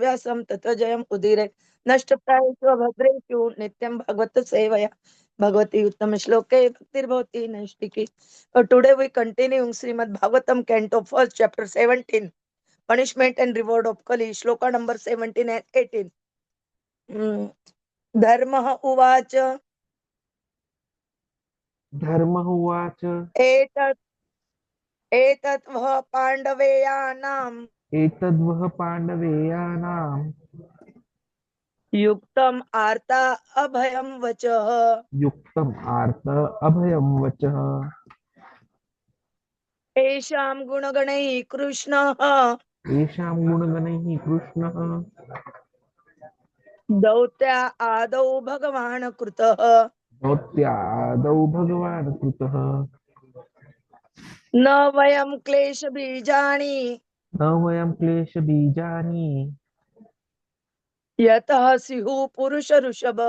व्यासम तथा जयम उदीरे नष्टप्रायेषु अभद्रेषु नित्यं भगवत सेवया भगवती उत्तम श्लोके भक्तिर्भवति नैष्टिकी. Today we continue Srimad Bhagavatam Canto first chapter 17, punishment and reward of Kali, shloka number 17 and 18. धर्मः उवाच एतत् एतत् वः पाण्डवेयानाम् एतद्वः पाण्डवेयानां युक्तम् आर्ता अभयं वचः युक्तम् आर्त अभयं वचः येषां गुणगणैः कृष्णः येषां गुणगणैः कृष्णः दौत्या आदौ भगवान् कृतः भवत्यादौ भगवान् कृतः न वयं क्लेशबीजानि न वयं क्लेशबीजानि यतः स्युः पुरुष ऋषभ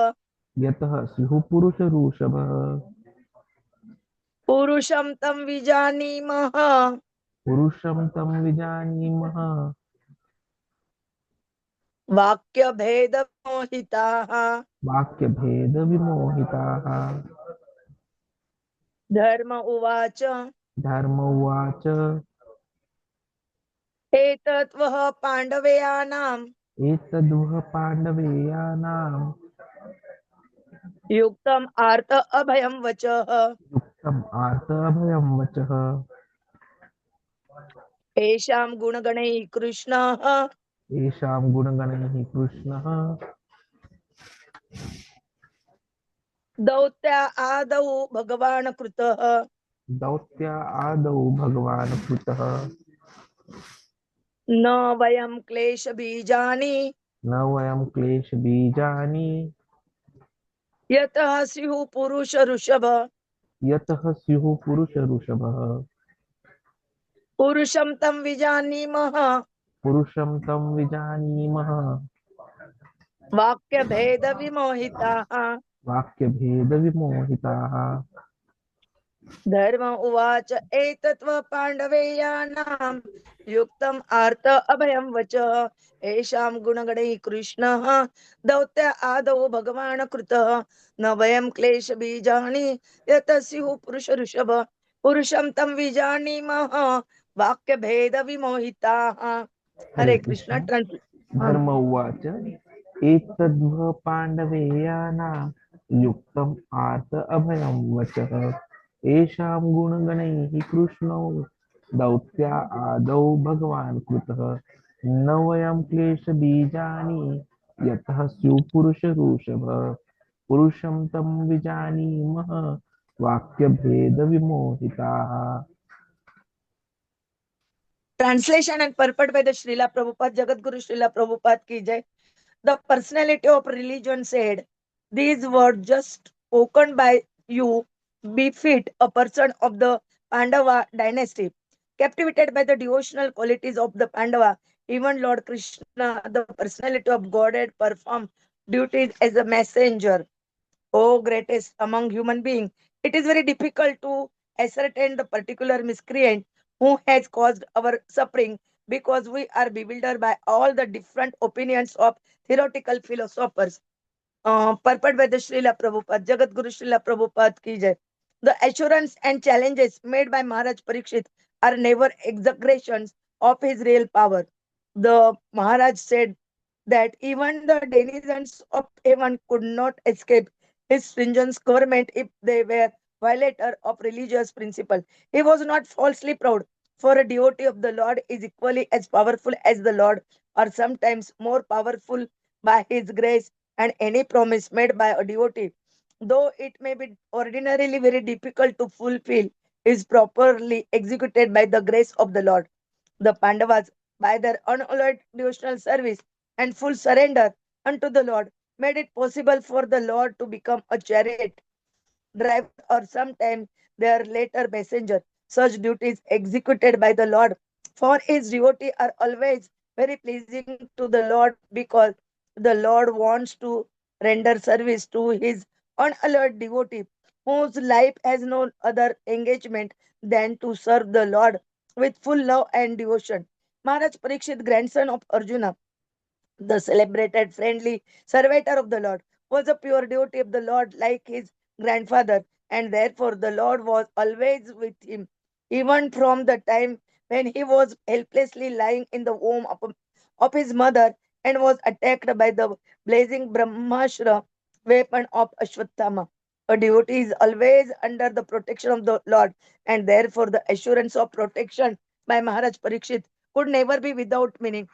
यतः स्युः पुरुषऋषभः पुरुषं तं विजानीमः पुरुषं तं विजानीमः वाक्यभेदमोहिताः. वाक्यभेदविमोहिताः धर्म उवाच धर्म उवाच एतत् वः पाण्डवेयानां एतद्वः पाण्डवेयानां युक्तम् आर्त अभयं वचः युक्तम् आर्त अभयं वचः येषां गुणगणैः कृष्णः येषां गुणगणैः कृष्णः दौत्या आदौ भगवान् कृतः दौत्या आदौ भगवान् कृतः न वयं क्लेशबीजानि न वयं क्लेशबीजानि यतः स्युः पुरुष ऋषभ यतः स्युः पुरुषऋषभः पुरुषं तं विजानीमः पुरुषं तं विजानीमः वाक्यभेदविमोहिताः. वाक्यभेदविमोहिताः धर्म उवाच एतत् वः पाण्डवेयानां युक्तम् आर्त अभयं वचः येषां गुणगणैः कृष्णः दौत्य आदौ भगवान् कृतः न वयं क्लेशबीजानि यतः स्युः पुरुष ऋषभ पुरुषं तं विजानीमः वाक्यभेदविमोहिताः. हरे हरे कृष्ण. कृष्ण धर्म उवाच एतद्वः पाण्डवेयानां युक्तम् आर्त अभयं वचः येषां गुणगणैः कृष्णौ दौत्या आदौ भगवान् कृतः न वयं क्लेशबीजानि यतः स्युः पुरुषऋषभ पुरुषं तं विजानीमः वाक्यभेदविमोहिताः Translation and purport by the Srila Prabhupada, Jagat Guru Srila Prabhupada ki jai. The personality of religion said, these words just spoken by you befit a person of the Pāṇḍava dynasty. Captivated by the devotional qualities of the Pāṇḍava, even Lord Kṛṣṇa, the personality of Godhead, performed duties as a messenger. O greatest among human beings, it is very difficult to ascertain the particular miscreant who has caused our suffering because we are bewildered by all the different opinions of theoretical philosophers. Purport by the Srila Prabhupada, Jagat Guru Srila Prabhupada ki jai. The assurance and challenges made by Mahārāja Parīkṣit are never exaggerations of his real power. The Maharaj said that even the denizens of heaven could not escape his stringent government if they were violator of religious principle. He was not falsely proud, for a devotee of the Lord is equally as powerful as the Lord, or sometimes more powerful by his grace, and any promise made by a devotee, though it may be ordinarily very difficult to fulfill, is properly executed by the grace of the Lord. The Pandavas, by their unalloyed devotional service and full surrender unto the Lord, made it possible for the Lord to become a chariot driver or sometimes their later messenger. Such duties executed by the Lord for his devotee are always very pleasing to the Lord because the Lord wants to render service to his unalloyed devotee whose life has no other engagement than to serve the Lord with full love and devotion. Maharaj Parīkṣit, grandson of Arjuna, The celebrated friendly servitor of the Lord was a pure devotee of the Lord like his grandfather, and therefore the Lord was always with him, even from the time when he was helplessly lying in the womb of his mother and was attacked by the blazing Brahmashra weapon of Ashwatthama. A devotee is always under the protection of the Lord, and therefore the assurance of protection by Mahārāja Parīkṣit could never be without meaning.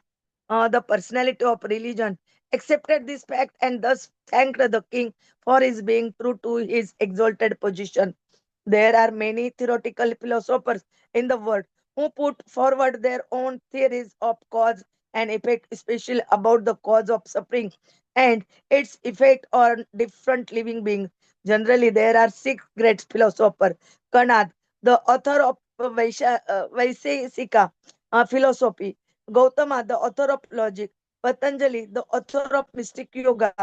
The personality of religion accepted this fact and thus thanked the king for his being true to his exalted position. There are many theoretical philosophers in the world who put forward their own theories of cause and effect, especially about the cause of suffering and its effect on different living beings. Generally, there are six great philosophers. Kanad, the author of Vaisesika philosophy; Gautama, the author of logic; Patanjali, the author of mystic yoga;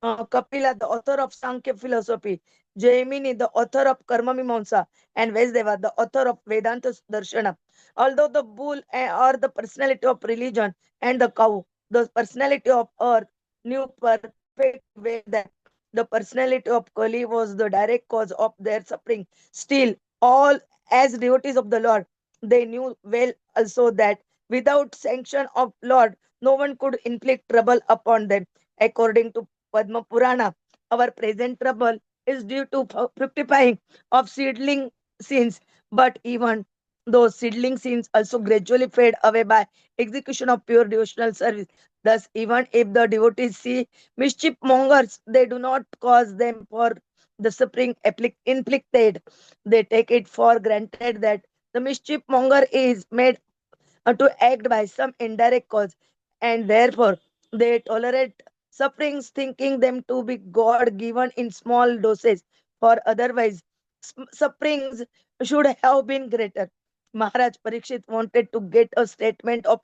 Kapila, the author of Sankhya philosophy; Jaimini, the author of Karma Mimamsa; and Vyasadeva, the author of Vedanta Darshana. Although the bull or the personality of religion and the cow, the personality of earth, knew perfectly well that the personality of Kali was the direct cause of their suffering, still, all as devotees of the Lord, they knew well also that without sanction of Lord, no one could inflict trouble upon them. According to Padma Purana, our present trouble is due to fructifying of seedling sins, but even those seedling sins also gradually fade away by execution of pure devotional service. Thus, even if the devotees see mischief mongers, they do not cause them for the suffering inflicted. They take it for granted that the mischief monger is made to act by some indirect cause, and therefore they tolerate sufferings, thinking them to be God given in small doses, for otherwise sufferings should have been greater. Maharaj Parikshit wanted to get a statement of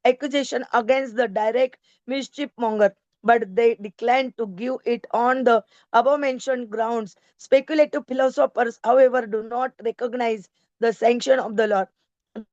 accusation against the direct mischief monger, but they declined to give it on the above mentioned grounds. Speculative philosophers, however, do not recognize the sanction of the Lord.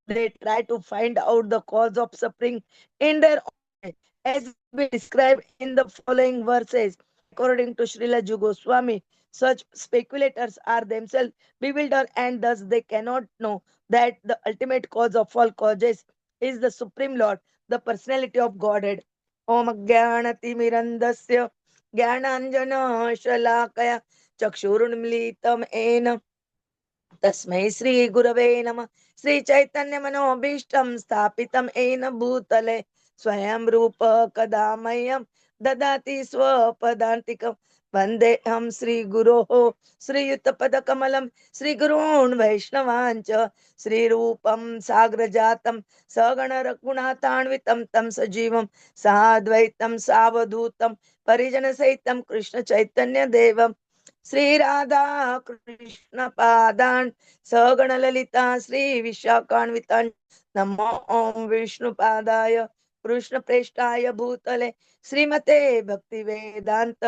They try to find out the cause of suffering in their own way, as will be described in the following verses. According to Srila Goswami, such speculators are themselves bewildered, and thus they cannot know that the ultimate cause of all causes is the Supreme Lord, the personality of Godhead. Om Jnanatimirandasya Jnananjana Shalakaya Chakshurunmilitam Ena तस्मै श्री गुरवे नमः श्री चैतन्य मनोभीष्टं स्थापितं येन भूतले स्वयं रूप कदा मह्यं ददाति स्वपदान्तिकं वन्देऽहं श्रीगुरोः श्रीयुतपदकमलं श्रीगुरून् वैष्णवाञ्च श्रीरूपं साग्रजातं सगण रघुनाथान्वितं तं सजीवं साद्वैतं सावधूतं परिजनसहितं कृष्ण चैतन्य देवं श्री राधा कृष्ण पादान सगण ललिता श्री विशाखान्वितान नमो ओम विष्णु पादाय कृष्ण प्रेष्ठाय भूतले श्रीमते भक्ति वेदांत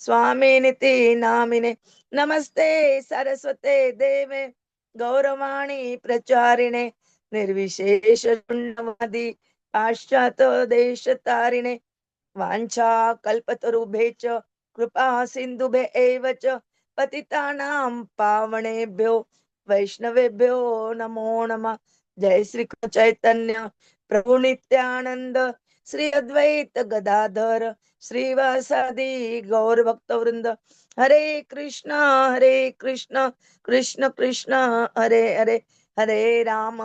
स्वामी निति नामिने नमस्ते सरस्वते देवे गौरवाणी प्रचारिणे निर्विशेष शून्यवादी पाश्चात देश तारिणे वाञ्छा कल्पतरुभ्यश्च कृपा सिन्धुभ्य एव च पतितानां पावनेभ्यो वैष्णवेभ्यो नमो नमः। जय श्री कृष्ण चैतन्य प्रभु नित्यानंद श्री अद्वैत गदाधर श्रीवासादि गौर भक्त वृंद हरे Krishna Krishna Krishna Hare Hare Hare Ram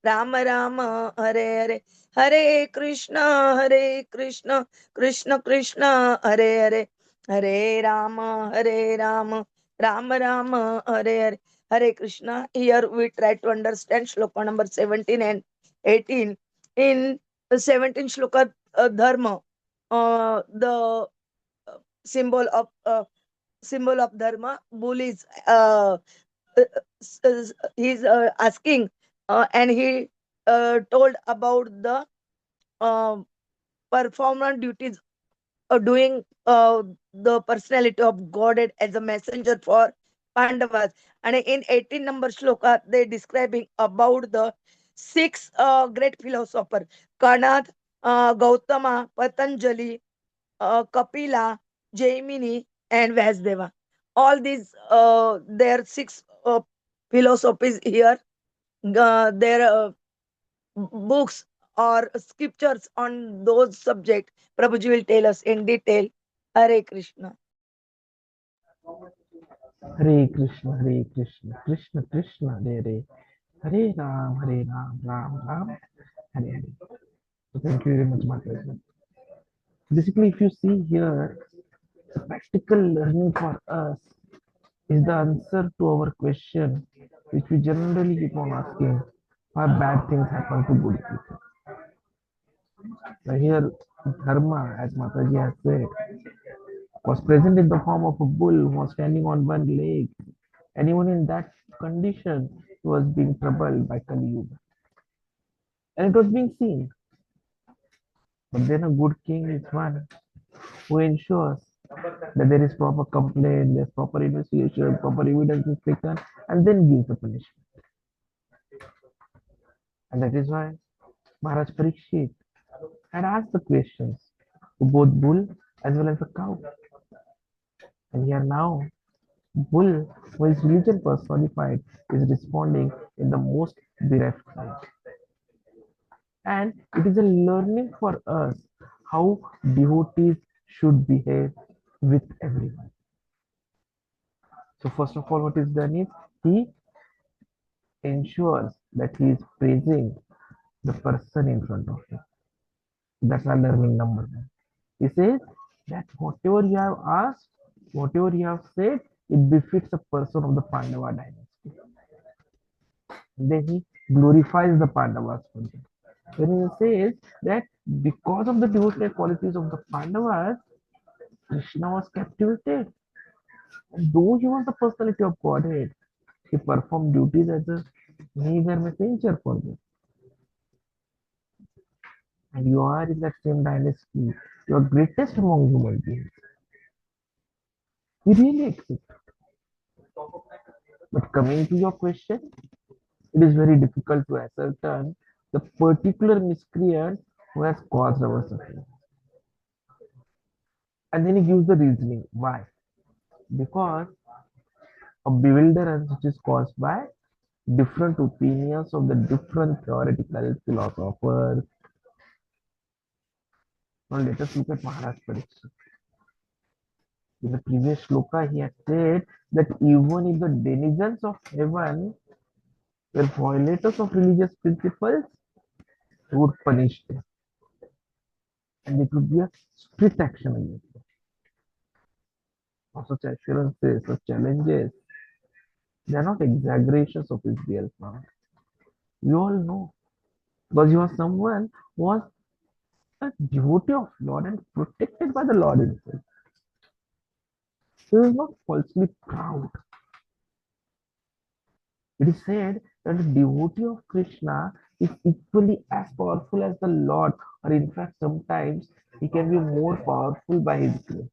Ram Ram Hare Hare Hare Krishna Krishna Krishna Hare Hare Hare Ram Ram Ram Hare Hare Hare Krishna. Here we try to understand shloka number 17 and 18. In the 17th shloka, dharma, the symbol of dharma, bull is he's asking, and he told about the uh, performance duties doing the personality of Godhead as a messenger for Pandavas. And in 18 number shloka, they describing about the six great philosophers. Kanad, Gautama, Patanjali, Kapila, Jaimini, and Vyasdeva. All these, there are six philosophies here. Their books or scriptures on those subjects. Prabhuji will tell us in detail. Hare Krishna. Hare Krishna, Hare Krishna, Krishna Krishna, Hare Hare, Hare Ram, Ram Ram, Hare Hare. So thank you very much, Mahārāja. Basically, if you see here, the practical learning for us is the answer to our question, which we generally keep on asking, why bad things happen to good people. Now here, Dharma, as Mataji has said, was present in the form of a bull who was standing on one leg, and even in that condition, he was being troubled by Kali Yuga. And it was being seen. But then a good king is one who ensures that there is proper complaint, there's proper investigation, proper evidence is taken, and then gives the punishment. And that is why Mahārāja Parīkṣit had asked the questions to both bull as well as the cow. And here now, bull, who is religion personified, is responding in the most bereft way. And it is a learning for us how devotees should behave with everyone. So first of all, what is done is he ensures that he is praising the person in front of him. That's our learning number one. He says that whatever you have asked, whatever you have said, it befits a person of the Pāṇḍava dynasty. And then he glorifies the Pāṇḍavas for them. When he says that because of the devotional qualities of the Pāṇḍavas, Krishna was captivated. And though he was the personality of Godhead, he performed duties as a meager messenger for them. And you are in that same dynasty. You are greatest among human beings. We really accept. But coming to your question, it is very difficult to ascertain the particular miscreant who has caused our suffering. And then he gives the reasoning. Why? Because a bewilderance which is caused by different opinions of the different theoretical philosophers. Now let us look at Mahārāja Parīkṣit. In the previous shloka, he had said that even if the denizens of heaven were violators of religious principles, he would punish them. And it would be a strict action against them. Such assurances, such challenges, they are not exaggerations of his real power. We all know. Because he was someone who was a devotee of Lord and protected by the Lord himself. He was not falsely proud. It is said that a devotee of Krishna is equally as powerful as the Lord, or in fact, sometimes he can be more powerful by his grace.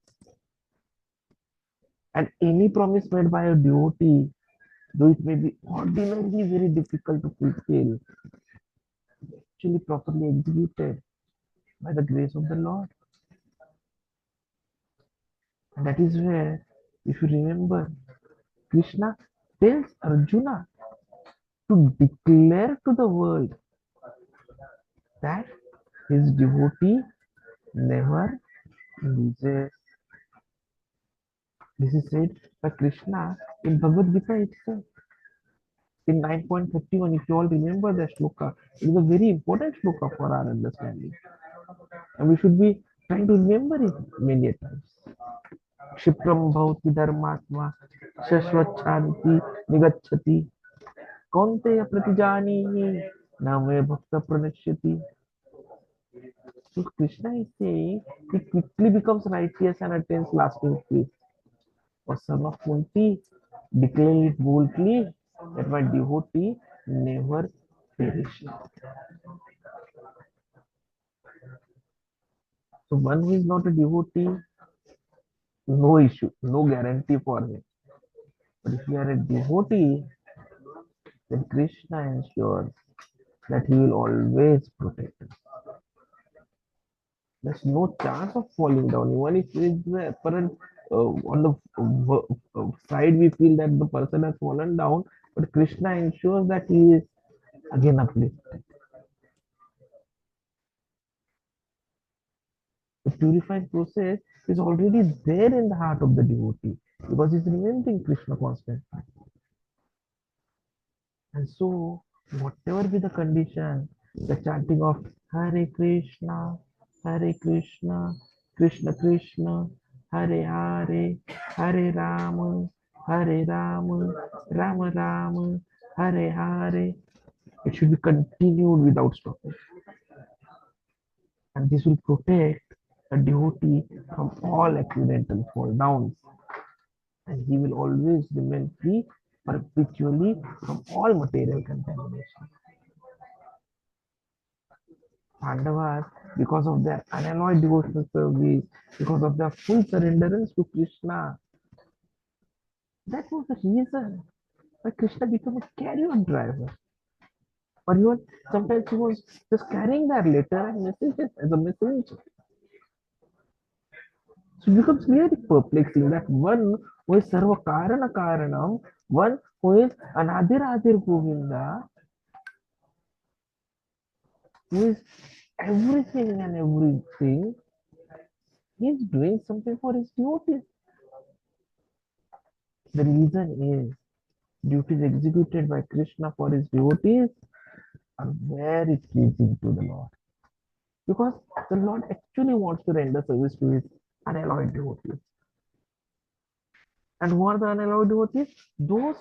And any promise made by a devotee, though it may be ordinarily very difficult to fulfill, actually properly executed by the grace of the Lord. And that is where, if you remember, Krishna tells Arjuna to declare to the world that his devotee never loses. This is said by Krishna in Bhagavad Gita itself. In 9.31, if you all remember the shloka, it is a very important shloka for our understanding. And we should be trying to remember it many times. Kshipram bhavati dharmatma shashvachanti nigacchati kaunteya pratijani name bhakta pranashyati. So Krishna is saying he quickly becomes righteous and attains lasting peace. O son of Kunti, declare it boldly that my devotee never perishes. So one who is not a devotee, no issue, no guarantee for him. But if you are a devotee, then Krishna ensures that he will always protect us. There's no chance of falling down. Even if the apparent on the side we feel that the person has fallen down, but Krishna ensures that he is again uplifted. The purifying process is already there in the heart of the devotee because he's remembering Krishna constantly. And so, whatever be the condition, the chanting of Hare Krishna, Krishna Krishna, Hare Hare, Hare Rama, Hare Rama, Rama Rama, Hare Hare. It should be continued without stopping. And this will protect the devotee from all accidental fall downs. And he will always remain free perpetually from all material contamination. Pandavas, because of their unalloyed devotional service, because of their full surrenderance to Krishna, that was the reason why Krishna became a carrier driver. Or even sometimes he was just carrying their letter and messages as a messenger. So it becomes very perplexing that one who is Sarva Karana Karanam, one who is Anadir Adir Govinda, who is everything and everything, he is doing something for his devotees. The reason is duties executed by Krishna for his devotees are very pleasing to the Lord. Because the Lord actually wants to render service to his unalloyed devotees. And who are the unalloyed devotees? Those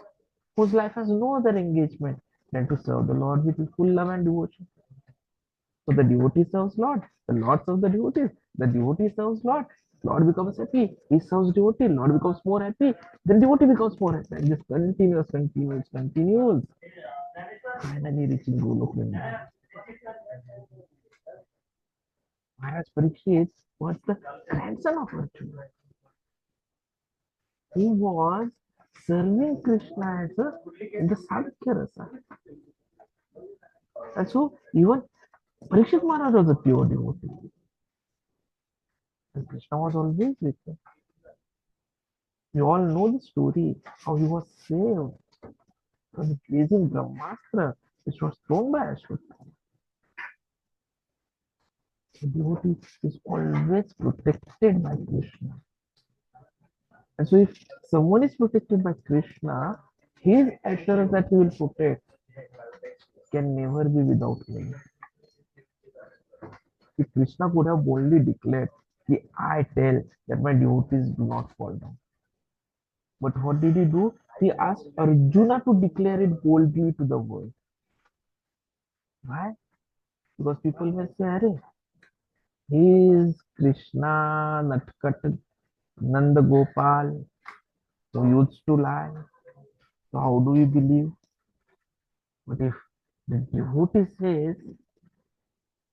whose life has no other engagement than to serve the Lord with full love and devotion. So the devotee serves Lord, the Lord serves the devotees, the devotee serves Lord, Lord becomes happy, he serves devotee, Lord becomes more happy, then devotee becomes more happy. And this continues, finally reaching Golok Vrindavan. Mahārāja Parīkṣit was the grandson of Arjuna. He was serving Krishna as in the Sadhya Rasa. And so even Parīkṣit Maharaj was a pure devotee. And Krishna was always with him. You all know the story how he was saved from the blazing Brahmastra which was thrown by Ashwatthama. The devotee is always protected by Krishna. And so if someone is protected by Krishna, his assurance that he will protect can never be without meaning. If Krishna could have boldly declared, I tell that my devotees do not fall down. But what did he do? He asked Arjuna to declare it boldly to the world. Why? Because people will say, Arey, he is Krishna, Natkat, Nanda Gopal, who used to lie. So how do we believe? But if the devotee says,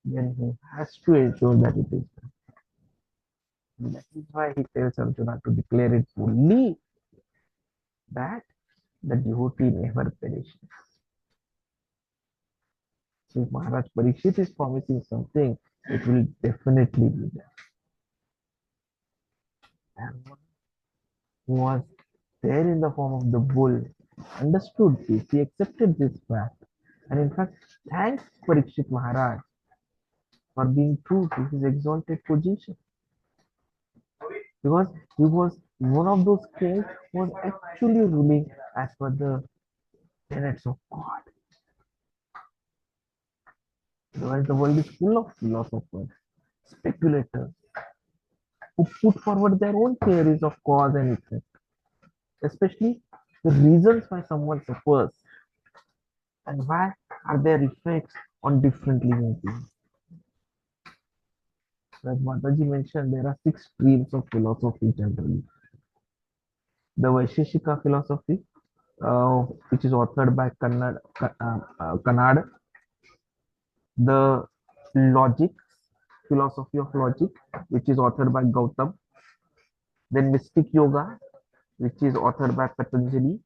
then he has to ensure that it is done. And that is why he tells Arjuna to declare it fully that the devotee never perishes. So if Mahārāja Parīkṣit is promising something, it will definitely be there. And who was there in the form of the bull understood this, he accepted this fact. And in fact, thanks Parīkṣit Maharaj for being true to his exalted position. Because he was one of those kings who was actually ruling as per the tenets of God. Otherwise, the world is full of philosophers, speculators, who put forward their own theories of cause and effect, especially the reasons why someone suffers and why are their effects on different living beings. As Mataji mentioned, there are 6 streams of philosophy generally. The Vaisheshika philosophy, which is authored by Kannad, the logic, philosophy of logic, which is authored by Gautam, then mystic yoga, which is authored by Patanjali,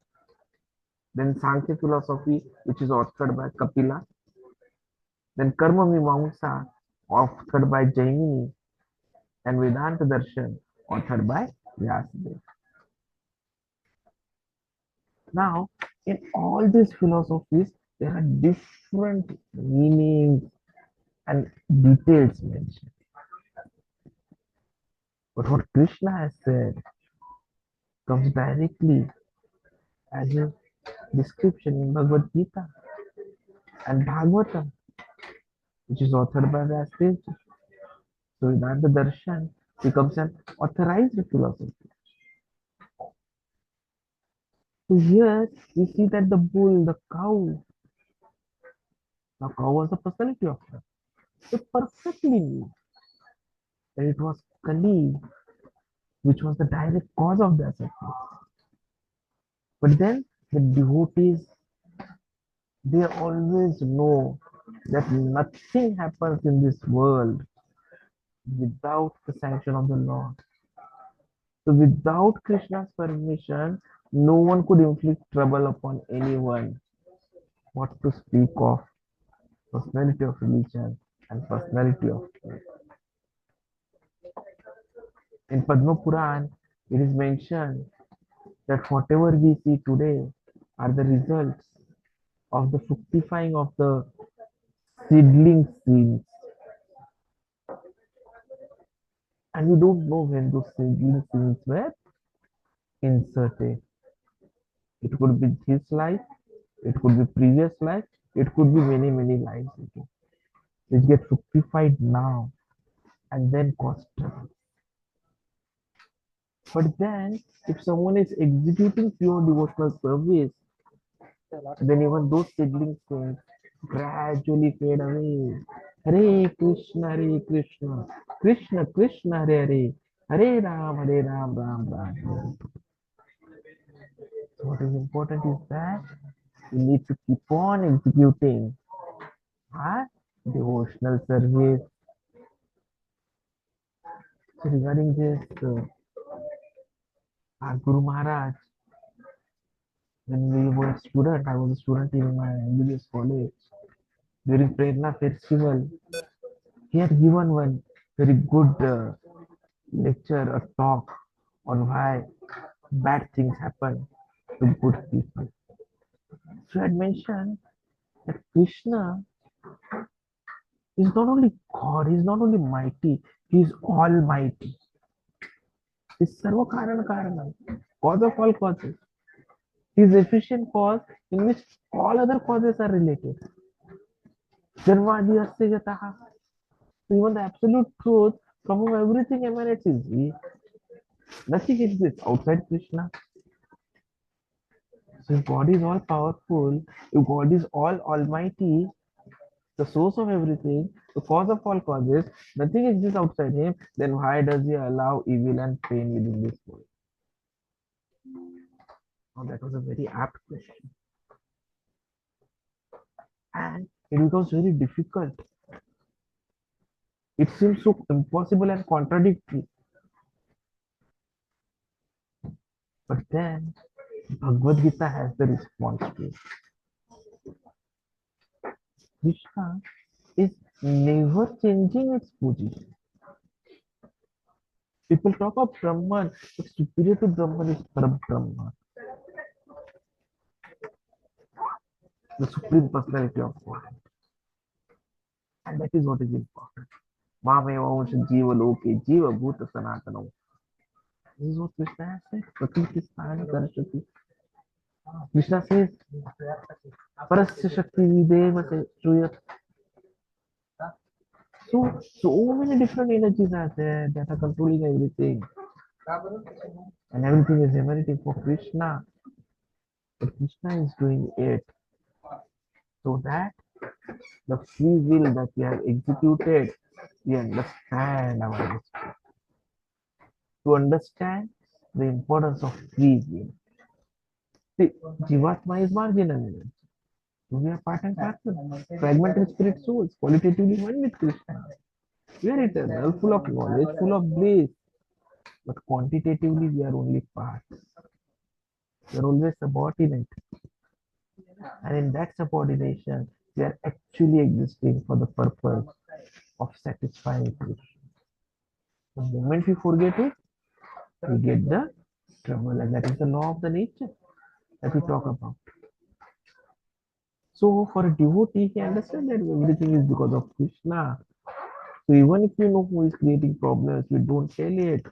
then Sankhya philosophy, which is authored by Kapila, then Karma Mimamsa, authored by Jaimini, and Vedanta Darshan, authored by Vyasadeva. Now, in all these philosophies, there are different meanings and details mentioned. But what Krishna has said comes directly as a description in Bhagavad Gita and Bhagavatam, which is authored by Vyasadeva. So Vedanta Darshan becomes an authorized philosophy. So here we see that the bull, the cow was the personality of God. They perfectly knew that it was Kali which was the direct cause of their suffering. But then the devotees, they always know that nothing happens in this world without the sanction of the Lord. So without Krishna's permission, no one could inflict trouble upon anyone. What to speak of personality of religion and personality of faith. In Padma Puran, it is mentioned that whatever we see today are the results of the fructifying of the seedling seeds. And we don't know when those seedling seeds were inserted. It could be this life, it could be previous life, it could be many, many lives ago. Which get fructified now and then cause trouble. But then, if someone is executing pure devotional service, then even those seedling seeds gradually fade away. Hare Krishna, Krishna Krishna, Hare Hare Ram, Ram Ram. Hare. So what is important is that we need to keep on executing our devotional service. So regarding this, our Guru Maharaj, when we were a student, I was a student in my MBBS college. During Prerna Festival, he had given one very good lecture, a talk on why bad things happen to good people. So he had mentioned that Krishna is not only God, he is not only mighty, he is almighty. He is Sarva Karana Karana, cause of all causes. He is efficient cause in which all other causes are related. Janmadi Asya Yataha. So even the absolute truth from whom everything emanates is he. Nothing exists outside Krishna. So if God is all powerful, if God is all almighty, the source of everything, the cause of all causes, nothing exists outside him, then why does he allow evil and pain within this world? Now that was a very apt question. And it becomes very difficult. It seems so impossible and contradictory. But then Bhagavad Gita has the response to it. Krishna is never changing its position. People talk of Brahman, but superior to Brahman is Parabrahman, the supreme personality of God. And that is what is important. Mameva Vansha Jiva Loke Jiva Bhuta Sanatana. This is what Krishna has said. Prakriti Sthana Saraswati. Krishna says, Parasya Shakti Videva se Shruyat. So many different energies are there that are controlling everything. And everything is emanating for Krishna. But Krishna is doing it so that the free will that we have executed, we understand our destiny. To understand the importance of free will. See, Jivatma is marginal energy. So we are part and parcel. Fragmentary spirit souls, qualitatively one with Krishna. We are eternal, full of knowledge, full of bliss. But quantitatively, we are only parts. We are always subordinate. And in that subordination, we are actually existing for the purpose of satisfying Krishna. The moment we forget it, we get the trouble, and that is the law of the nature that we talk about. So for a devotee, he understands that everything is because of Krishna. So even if you know who is creating problems, we don't tell it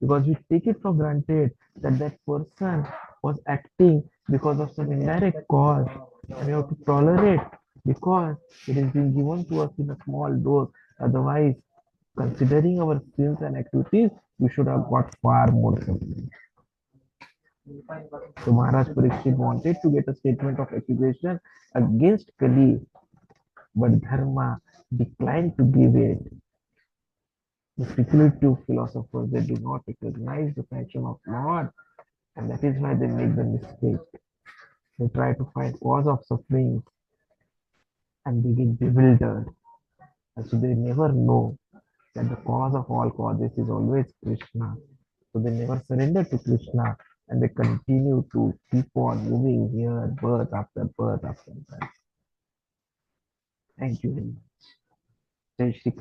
because we take it for granted that that person was acting because of some indirect cause, and we have to tolerate because it is being given to us in a small dose. Otherwise, considering our sins and activities, we should have got far more suffering. So Mahārāja Parīkṣit wanted to get a statement of accusation against Kali, but Dharma declined to give it. The speculative philosophers, they do not recognize the passion of Lord, and that is why they make the mistake. They try to find cause of suffering and they get bewildered. And so they never know that the cause of all causes is always Krishna. So they never surrender to Krishna and they continue to keep on moving here, birth after birth after birth. Thank you very much. Jai Shri Krishna.